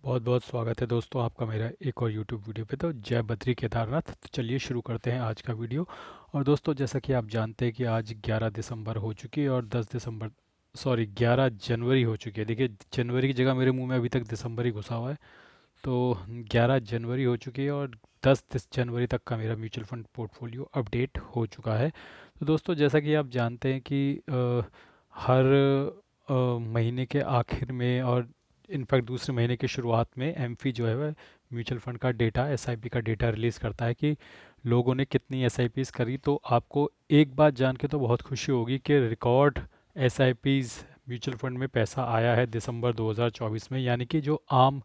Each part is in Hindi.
बहुत बहुत स्वागत है दोस्तों आपका मेरा एक और YouTube वीडियो पे। तो जय बद्री केदारनाथ। तो चलिए शुरू करते हैं आज का वीडियो। और दोस्तों जैसा कि आप जानते हैं कि आज 11 दिसंबर हो चुकी है और 10 दिसंबर, सॉरी 11 जनवरी हो चुकी है। देखिए, जनवरी की जगह मेरे मुंह में अभी तक दिसंबर ही घुसा हुआ है। तो 11 जनवरी हो चुकी है और 10 जनवरी तक का मेरा म्यूचुअल फंड पोर्टफोलियो अपडेट हो चुका है। तो दोस्तों जैसा कि आप जानते हैं कि हर महीने के आखिर में और इनफैक्ट दूसरे महीने की शुरुआत में एमफी जो है वह म्यूचुअल फंड का डेटा, एसआईपी का डेटा रिलीज़ करता है कि लोगों ने कितनी एसआईपीज़ करी। तो आपको एक बात जान के तो बहुत खुशी होगी कि रिकॉर्ड एसआईपीज़ म्यूचुअल फंड में पैसा आया है दिसंबर 2024 में। यानी कि जो आम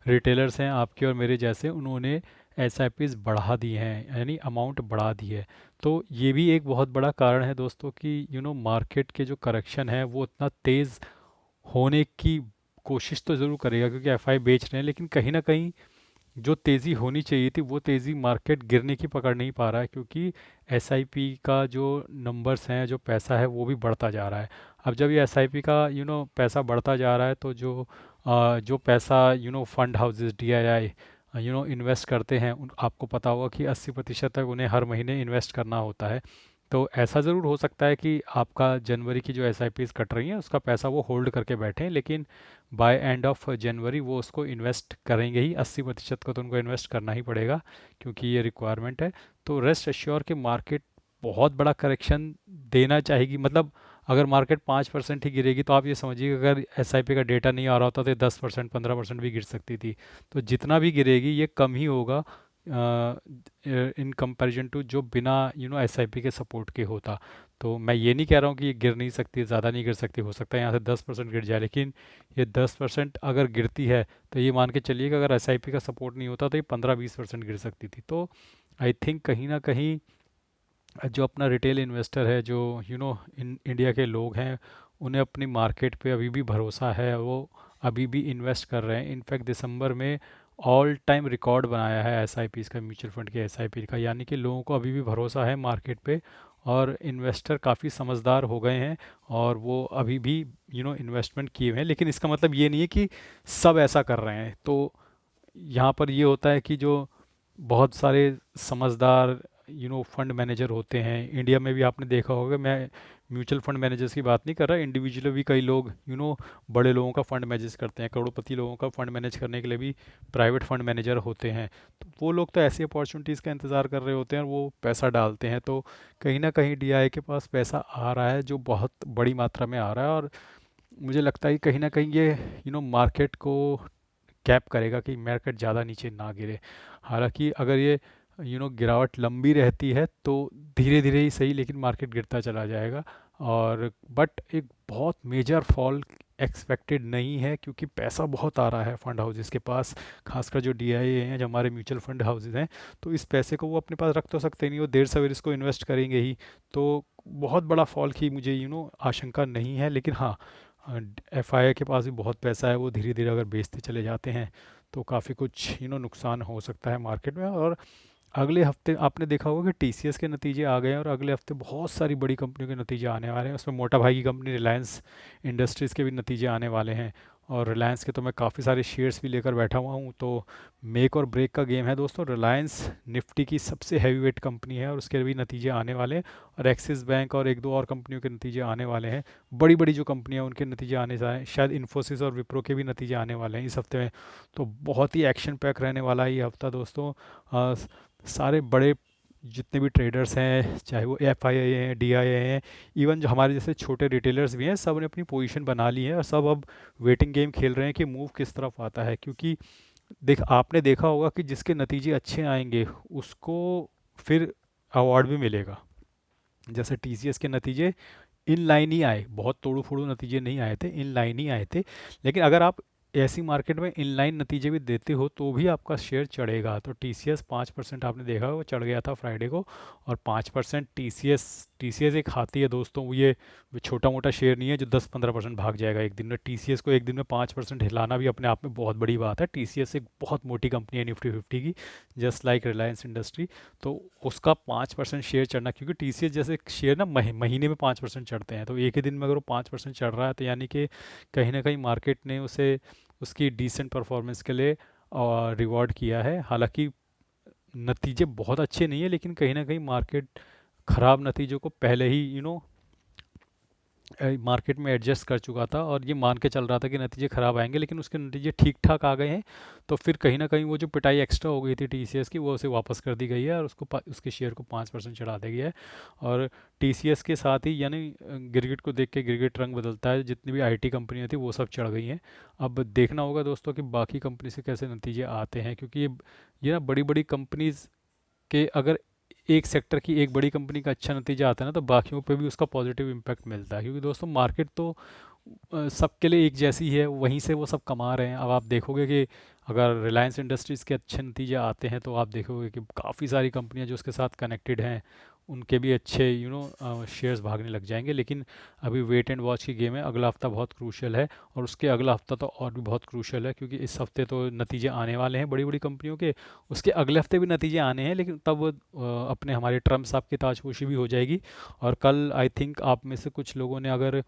रिटेलर्स हैं आपके और मेरे जैसे, उन्होंने एसआईपीज़ बढ़ा दी हैं, यानी अमाउंट बढ़ा दी है। तो ये भी एक बहुत बड़ा कारण है दोस्तों कि मार्केट के जो करेक्शन है वो इतना तेज़ होने की कोशिश तो ज़रूर करेगा, क्योंकि एफआई बेच रहे हैं, लेकिन कहीं ना कहीं जो तेज़ी होनी चाहिए थी वो तेज़ी मार्केट गिरने की पकड़ नहीं पा रहा है, क्योंकि एसआईपी का जो नंबर्स हैं, जो पैसा है वो भी बढ़ता जा रहा है। अब जब ये एसआईपी का पैसा बढ़ता जा रहा है तो जो पैसा फंड हाउसेस डीआईआई इन्वेस्ट करते हैं, आपको पता होगा कि 80% तक उन्हें हर महीने इन्वेस्ट करना होता है। तो ऐसा ज़रूर हो सकता है कि आपका जनवरी की जो एसआईपीज़ कट रही हैं उसका पैसा वो होल्ड करके बैठें, लेकिन बाय एंड ऑफ जनवरी वो उसको इन्वेस्ट करेंगे ही। 80% को तो उनको इन्वेस्ट करना ही पड़ेगा, क्योंकि ये रिक्वायरमेंट है। तो रेस्ट एश्योर कि मार्केट बहुत बड़ा करेक्शन देना चाहेगी। मतलब अगर मार्केट 5% ही गिरेगी तो आप ये समझिए कि अगर एसआईपी का डेटा नहीं आ रहा होता तो 10%, 15% भी गिर सकती थी। तो जितना भी गिरेगी ये कम ही होगा इन कंपैरिजन टू जो बिना एसआईपी के सपोर्ट के होता। तो मैं ये नहीं कह रहा हूँ कि ये गिर नहीं सकती, ज़्यादा नहीं गिर सकती, हो सकता है यहाँ से 10% गिर जाए, लेकिन ये 10% अगर गिरती है तो ये मान के चलिए कि अगर एसआईपी का सपोर्ट नहीं होता तो ये 15-20% गिर सकती थी। तो आई थिंक कहीं ना कहीं जो अपना रिटेल इन्वेस्टर है, जो इंडिया के लोग हैं, उन्हें अपनी मार्केट पे अभी भी भरोसा है। वो अभी भी इन्वेस्ट कर रहे हैं। इनफैक्ट दिसंबर में ऑल टाइम रिकॉर्ड बनाया है एसआईपीज़ का, म्यूचुअल फंड के एसआईपी का। यानी कि लोगों को अभी भी भरोसा है मार्केट पे, और इन्वेस्टर काफ़ी समझदार हो गए हैं और वो अभी भी इन्वेस्टमेंट किए हुए हैं। लेकिन इसका मतलब ये नहीं है कि सब ऐसा कर रहे हैं। तो यहाँ पर ये होता है कि जो बहुत सारे समझदार फंड मैनेजर होते हैं इंडिया में भी, आपने देखा होगा। मैं म्यूचुअल फंड मैनेजर्स की बात नहीं कर रहा, इंडिविजुअल भी कई लोग बड़े लोगों का फंड मैनेज करते हैं। करोड़पति लोगों का फंड मैनेज करने के लिए भी प्राइवेट फंड मैनेजर होते हैं। तो वो लोग तो ऐसी अपॉर्चुनिटीज़ का इंतज़ार कर रहे होते हैं और वो पैसा डालते हैं। तो कहीं ना कहीं डीआई के पास पैसा आ रहा है, जो बहुत बड़ी मात्रा में आ रहा है। और मुझे लगता है कि कहीं ना कहीं ये मार्केट को कैप करेगा कि मार्केट ज़्यादा नीचे ना गिरे। हालांकि अगर ये गिरावट लंबी रहती है तो धीरे धीरे ही सही, लेकिन मार्केट गिरता चला जाएगा। और बट एक बहुत मेजर फॉल एक्सपेक्टेड नहीं है, क्योंकि पैसा बहुत आ रहा है फंड हाउसेस के पास, खासकर जो डीआईए हैं, जो हमारे म्यूचुअल फंड हाउसेस हैं। तो इस पैसे को वो अपने पास रख तो सकते नहीं, वो देर सवेर इसको इन्वेस्ट करेंगे ही। तो बहुत बड़ा फॉल की मुझे आशंका नहीं है। लेकिन हाँ, एफआईआई के पास भी बहुत पैसा है, वो धीरे धीरे अगर बेचते चले जाते हैं तो काफ़ी कुछ नुकसान हो सकता है मार्केट में। और अगले हफ्ते आपने देखा होगा कि टीसीएस के नतीजे आ गए हैं, और अगले हफ्ते बहुत सारी बड़ी कंपनियों के नतीजे आने वाले हैं। उसमें मोटा भाई की कंपनी रिलायंस इंडस्ट्रीज़ के भी नतीजे आने वाले हैं। और रिलायंस के तो मैं काफ़ी सारे शेयर्स भी लेकर बैठा हुआ हूँ। तो मेक और ब्रेक का गेम है दोस्तों। रिलायंस निफ्टी की सबसे हैवी वेट कंपनी है और उसके भी नतीजे आने वाले हैं। और एक्सिस बैंक और एक दो और कंपनियों के नतीजे आने वाले हैं। बड़ी बड़ी जो कंपनियां उनके नतीजे आने जाए, शायद इन्फोसिस और विप्रो के भी नतीजे आने वाले हैं इस हफ्ते में। तो बहुत ही एक्शन पैक रहने वाला है ये हफ्ता दोस्तों। सारे बड़े जितने भी ट्रेडर्स हैं, चाहे वो एफ आई आई हैं, डी आई आई हैं, इवन जो हमारे जैसे छोटे रिटेलर्स भी हैं, सब ने अपनी पोजीशन बना ली है और सब अब वेटिंग गेम खेल रहे हैं कि मूव किस तरफ आता है। क्योंकि आपने देखा होगा कि जिसके नतीजे अच्छे आएंगे उसको फिर अवार्ड भी मिलेगा। जैसे टीसीएस के नतीजे इन लाइन ही आए, बहुत तोड़ू फोड़ू नतीजे नहीं आए थे, इन लाइन ही आए थे। लेकिन अगर आप ऐसी मार्केट में इनलाइन नतीजे भी देते हो तो भी आपका शेयर चढ़ेगा। तो टीसीएस 5% आपने देखा वो चढ़ गया था फ्राइडे को। और 5% टीसीएस एक हाथी है दोस्तों। वो ये छोटा मोटा शेयर नहीं है जो 10-15% भाग जाएगा एक दिन में। टीसीएस को एक दिन में 5% हिलाना भी अपने आप में बहुत बड़ी बात है। टीसीएस एक बहुत मोटी कंपनी है निफ्टी 50 की, जस्ट लाइक रिलायंस इंडस्ट्री। तो उसका 5% शेयर चढ़ना, क्योंकि टीसीएस जैसे शेयर ना महीने में 5% चढ़ते हैं, तो एक ही दिन में अगर वो 5% चढ़ रहा है तो यानी कि कहीं ना कहीं मार्केट ने उसे उसकी डिसेंट परफॉर्मेंस के लिए रिवॉर्ड किया है। हालांकि नतीजे बहुत अच्छे नहीं है, लेकिन कहीं ना कहीं मार्केट ख़राब नतीजों को पहले ही मार्केट में एडजस्ट कर चुका था, और ये मान के चल रहा था कि नतीजे ख़राब आएंगे, लेकिन उसके नतीजे ठीक ठाक आ गए हैं। तो फिर कहीं ना कहीं वो जो पिटाई एक्स्ट्रा हो गई थी टीसीएस की, वो उसे वापस कर दी गई है, और उसके शेयर को 5% चढ़ा दिया गया है। और टीसीएस के साथ ही, यानी गिरगिट को देख के गिरगिट रंग बदलता है, जितनी भी आईटी कंपनियां थी वो सब चढ़ गई हैं। अब देखना होगा दोस्तों कि बाकी कंपनी से कैसे नतीजे आते हैं, क्योंकि ये ना बड़ी बड़ी कंपनीज कि अगर एक सेक्टर की एक बड़ी कंपनी का अच्छा नतीजा आता है ना, तो बाकियों पे भी उसका पॉजिटिव इम्पैक्ट मिलता है, क्योंकि दोस्तों मार्केट तो सबके लिए एक जैसी है, वहीं से वो सब कमा रहे हैं। अब आप देखोगे कि अगर रिलायंस इंडस्ट्रीज़ के अच्छे नतीजे आते हैं, तो आप देखोगे कि काफ़ी सारी कंपनियां जो उसके साथ कनेक्टेड हैं, उनके भी अच्छे शेयर्स भागने लग जाएंगे। लेकिन अभी वेट एंड वॉच की गेम है, अगला हफ्ता बहुत क्रूशियल है, और उसके अगला हफ्ता तो और भी बहुत क्रूशियल है, क्योंकि इस हफ्ते तो नतीजे आने वाले हैं बड़ी बड़ी कंपनियों के। उसके अगले हफ्ते भी नतीजे आने हैं, लेकिन तब अपने हमारे ट्रम्प साहब की ताजपोशी भी हो जाएगी। और कल आई थिंक आप में से कुछ लोगों ने अगर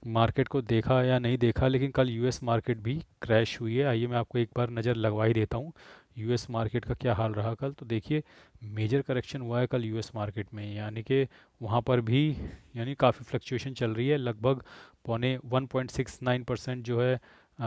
मार्केट को देखा या नहीं देखा, लेकिन कल यूएस मार्केट भी क्रैश हुई है। आइए मैं आपको एक बार नज़र लगवा ही देता हूँ यूएस मार्केट का क्या हाल रहा कल। तो देखिए, मेजर करेक्शन हुआ है कल यूएस मार्केट में, यानी कि वहाँ पर भी यानी काफ़ी फ्लक्चुएशन चल रही है। लगभग पौने 1.69% जो है,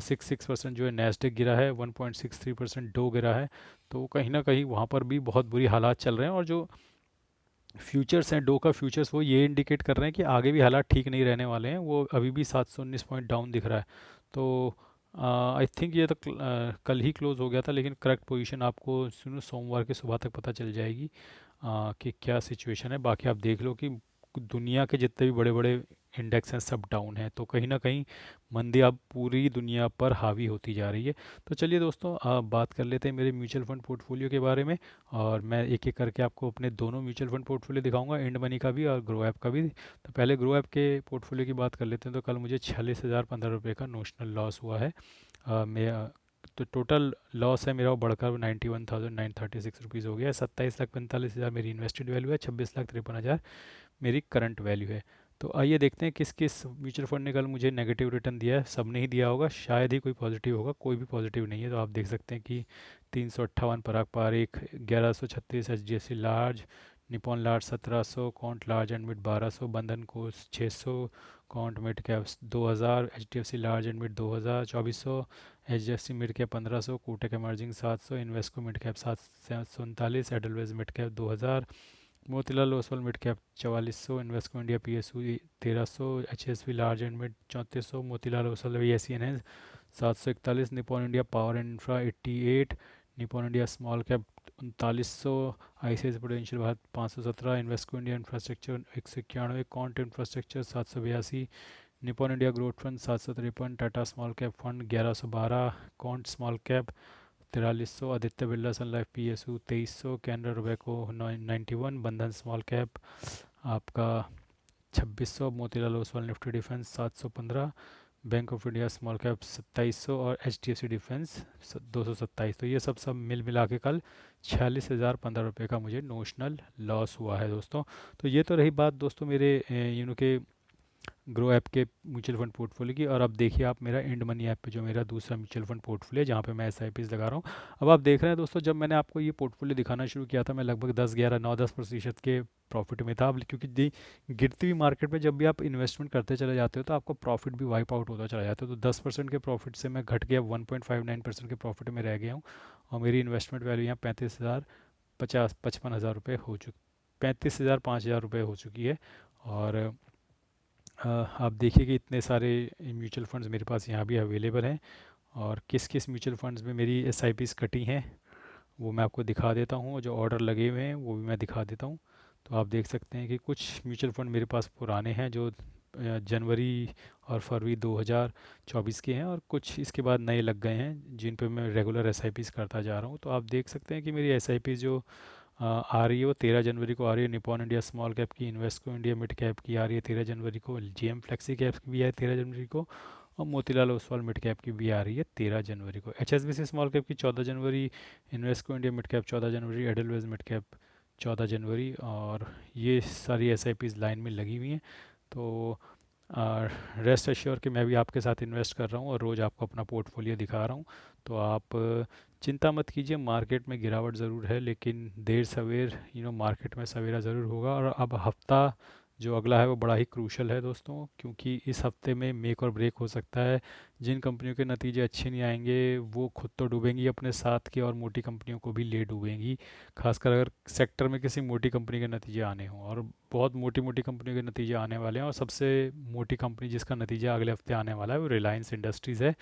66% जो है नैस्डैक गिरा है, 1.63% डो गिरा है। तो कहीं ना कहीं वहाँ पर भी बहुत बुरी हालात चल रहे हैं, और जो फ्यूचर्स हैं, डो का फ्यूचर्स, वो ये इंडिकेट कर रहे हैं कि आगे भी हालात ठीक नहीं रहने वाले हैं। वो अभी भी 719 पॉइंट डाउन दिख रहा है। तो आई थिंक ये तो कल ही क्लोज हो गया था, लेकिन करेक्ट पोजीशन आपको सुनो सोमवार की सुबह तक पता चल जाएगी कि क्या सिचुएशन है। बाकी आप देख लो कि दुनिया के जितने भी बड़े बड़े इंडेक्स हैं सब डाउन हैं, तो कहीं ना कहीं मंदी अब पूरी दुनिया पर हावी होती जा रही है। तो चलिए दोस्तों, बात कर लेते हैं मेरे म्यूचुअल फंड पोर्टफोलियो के बारे में, और मैं एक एक करके आपको अपने दोनों म्यूचुअल फंड पोर्टफोलियो दिखाऊंगा, इंड मनी का भी और ग्रो ऐप का भी। तो पहले ग्रो ऐप के पोर्टफोलियो की बात कर लेते हैं। तो कल मुझे 46,015 रुपये का नोशनल लॉस हुआ है। मैं तो टोटल लॉस है मेरा वो बढ़कर 91,936 रुपीज़ हो गया है। 27,45,000 मेरी इन्वेस्टेड वैल्यू है, 26,53,000 मेरी करंट वैल्यू है। तो आइए देखते हैं किस किस म्यूचुअल फंड ने कल मुझे नेगेटिव रिटर्न दिया है। सब ने ही दिया होगा, शायद ही कोई पॉजिटिव होगा, कोई भी पॉजिटिव नहीं है। तो आप देख सकते हैं कि 358 Parag Parikh, 1136 HDFC large, Nippon large 1700, Quant large and mid 1200, Bandhan को 600, Quant mid cap 2000, HDFC large and mid 2000 2400, HDFC mid cap 1500, Kotak emerging 700, Invesco mid cap 739, Edelweiss mid cap 2000, Motilal Oswal mid cap 4400, Invesco India PSU 1300, HSV large and mid 3400, Motilal Oswal VSEN 741, Nippon India power and infra 88, Nippon India small cap 3900, ICICI prudential Bharat 517, Invesco India infrastructure 191, Quant infrastructure 782, Nippon India growth fund 753, Tata small cap fund 1112, Quant small cap 4300, Aditya Birla sun life PSU 2300, Canara Robeco 91, Bandhan small cap आपका 2600, Motilal Oswal Nifty defence 715, bank of India small cap 2700, और HDFC डिफेंस 227। तो ये सब सब मिल मिला के कल 46,015 रुपये का मुझे नोशनल लॉस हुआ है दोस्तों। तो ये तो रही बात दोस्तों मेरे के ग्रो ऐप के म्यूचुअल फंड पोर्टफोलियो की। और अब देखिए आप मेरा इंड मनी ऐप पे जो मेरा दूसरा म्यूचुअल फंड पोर्टफोलियो है, जहाँ पे मैं SIPs लगा रहा हूँ। अब आप देख रहे हैं दोस्तों, जब मैंने आपको ये पोर्टफोलियो दिखाना शुरू किया था, मैं लगभग 10 11 9 10% के प्रॉफिट में था। अब क्योंकि गिरती हुई मार्केट में जब भी आप इन्वेस्टमेंट करते चले जाते हो, तो आपका प्रॉफिट भी वाइप आउट होता चला जाता है। तो 10% के प्रॉफिट से मैं घट गया, 1.59% के प्रॉफिट में रह गया हूँ। और मेरी इन्वेस्टमेंट वैल्यू यहाँ 55,000 हो चुकी 35,005,000 रुपये हो चुकी है। और आप देखिए कि इतने सारे म्यूचुअल फंड्स मेरे पास यहाँ भी अवेलेबल हैं, और किस किस म्यूचुअल फंड्स में मेरी SIPs कटी हैं वो मैं आपको दिखा देता हूँ, और जो ऑर्डर लगे हुए हैं वो भी मैं दिखा देता हूँ। तो आप देख सकते हैं कि कुछ म्यूचुअल फंड मेरे पास पुराने हैं, जो जनवरी और फरवरी 2024 के हैं, और कुछ इसके बाद नए लग गए हैं जिन पे मैं रेगुलर SIPs करता जा रहा हूँ। तो आप देख सकते हैं कि मेरी SIPs जो आ रही है वो 13 जनवरी को आ रही है। निपॉन इंडिया स्मॉल कैप की, इन्वेस्को इंडिया मिड कैप की आ रही है 13 जनवरी को, GM फ्लेक्सी कैप की भी है 13 जनवरी को, और मोतीलाल ओसवाल मिड कैप की भी आ रही है 13 जनवरी को। HSBC स्मॉल कैप की 14 जनवरी, इन्वेस्को इंडिया मिड कैप 14 जनवरी, एडलवेज मिड कैप 14 जनवरी। और ये सारी SIPs लाइन में लगी हुई हैं। तो और रेस्ट एश्योर कि मैं भी आपके साथ इन्वेस्ट कर रहा हूँ और रोज़ आपको अपना पोर्टफोलियो दिखा रहा हूँ। तो आप चिंता मत कीजिए, मार्केट में गिरावट ज़रूर है लेकिन देर सवेर मार्केट में सवेरा ज़रूर होगा। और अब हफ्ता जो अगला है वो बड़ा ही क्रूशल है दोस्तों, क्योंकि इस हफ्ते में मेक और ब्रेक हो सकता है। जिन कंपनियों के नतीजे अच्छे नहीं आएंगे वो खुद तो डूबेंगी अपने साथ के, और मोटी कंपनियों को भी ले डूबेंगी। खासकर अगर सेक्टर में किसी मोटी कंपनी के नतीजे आने हों, और बहुत मोटी मोटी कंपनियों के नतीजे आने वाले हैं। और सबसे मोटी कंपनी जिसका नतीजा अगले हफ्ते आने वाला है वो रिलायंस इंडस्ट्रीज़ है।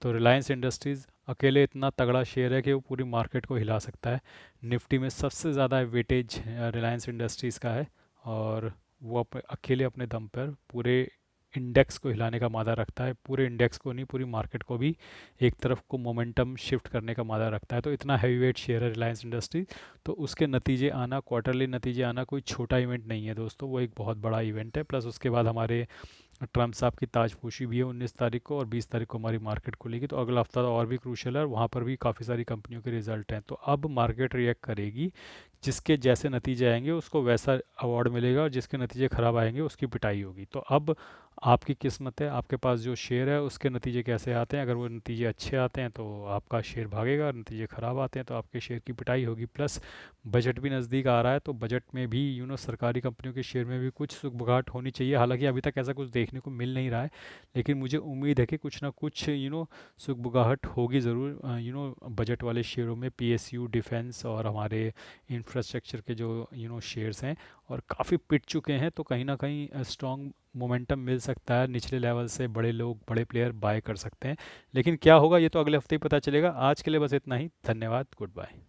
तो रिलायंस इंडस्ट्रीज़ अकेले इतना तगड़ा शेयर है कि वो पूरी मार्केट को हिला सकता है। निफ्टी में सबसे ज़्यादा वेटेज रिलायंस इंडस्ट्रीज़ का है, और वो अकेले अपने दम पर पूरे इंडेक्स को हिलाने का मादा रखता है। पूरे इंडेक्स को नहीं, पूरी मार्केट को भी एक तरफ को मोमेंटम शिफ्ट करने का मादा रखता है। तो इतना हैवी वेट शेयर है रिलायंस इंडस्ट्रीज। तो उसके नतीजे आना, क्वार्टरली नतीजे आना कोई छोटा इवेंट नहीं है दोस्तों, वो एक बहुत बड़ा इवेंट है। प्लस उसके बाद हमारे ट्रम्प साहब की ताजपोशी भी है 19 तारीख को, और 20 तारीख को हमारी मार्केट खुलेगी। तो अगला हफ्ता तो और भी क्रूशल है, और वहाँ पर भी काफ़ी सारी कंपनियों के रिजल्ट हैं। तो अब मार्केट रिएक्ट करेगी, जिसके जैसे नतीजे आएंगे उसको वैसा अवार्ड मिलेगा, और जिसके नतीजे ख़राब आएंगे उसकी पिटाई होगी। तो अब आपकी किस्मत है, आपके पास जो शेयर है उसके नतीजे कैसे आते हैं। अगर वो नतीजे अच्छे आते हैं तो आपका शेयर भागेगा, और नतीजे ख़राब आते हैं तो आपके शेयर की पिटाई होगी। प्लस बजट भी नज़दीक आ रहा है, तो बजट में भी सरकारी कंपनियों के शेयर में भी कुछ सुगबुगाहट होनी चाहिए। हालांकि अभी तक ऐसा कुछ देखने को मिल नहीं रहा है, लेकिन मुझे उम्मीद है कि कुछ ना कुछ सुगबुगाहट होगी ज़रूर बजट वाले शेयरों में। पीएसयू, डिफेंस और हमारे इंफ्रास्ट्रक्चर के जो शेयर्स हैं, और काफ़ी पिट चुके हैं। तो कहीं ना कहीं स्ट्रॉन्ग मोमेंटम मिल सकता है, निचले लेवल से बड़े लोग, बड़े प्लेयर बाय कर सकते हैं। लेकिन क्या होगा ये तो अगले हफ्ते ही पता चलेगा। आज के लिए बस इतना ही, धन्यवाद, गुड बाय।